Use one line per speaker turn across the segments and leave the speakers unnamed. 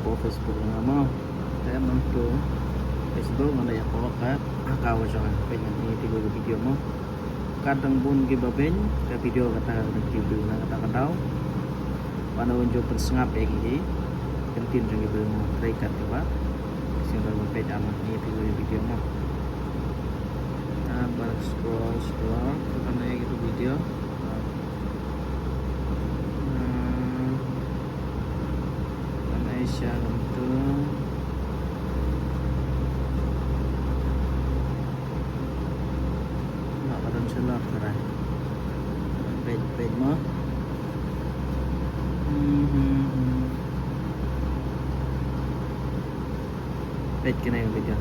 po Facebook nga mo. Kaya man to Facebook nga ya po ka akaw sa pengen ni tigo video mo. Kadang bun gibaben ka video kata nag-review na kata kadaw. Panahon jo pensengap ya gigi. Kentin jeng ibu mo try kat ba. Sing dalam page amat ni tigo video mo. Nah, scroll karena gitu video. Malaysia untuk nak kadang selak kerai page mah page kena yang video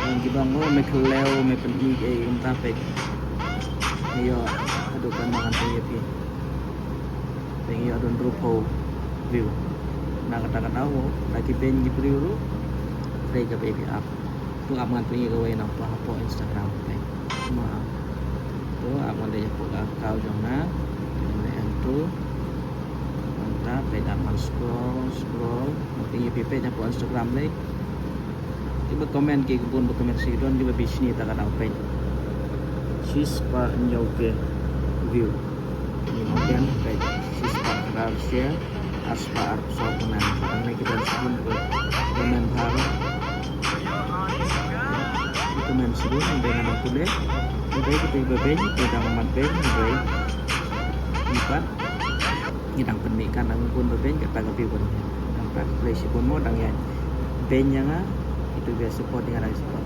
yang gibang mo may keleo may penig ay unta page iyo adukan mga TP pengi adon rupo view nakatakan ako lagi ben gibriuru play ka baby up tu amangan pengi gawin apa apa Instagram play maaf tu aman dia po kau jona yang tu mantap play aman scroll pengi pipe nya po Instagram lay iba komen kay kebun berkomen sidon iba bisni ta kan apa Shispa Nyoge view kemudian kayak Shispa Garcia Aspa Arsopenan karena kita sebelum ke komen baru komen sebelum dengan aku deh kita iba ben kita amat ben baik empat kita pendidikan ang pun ben kita gabi pun tempat play si pun modang ya ben nya itu biasa support dengan support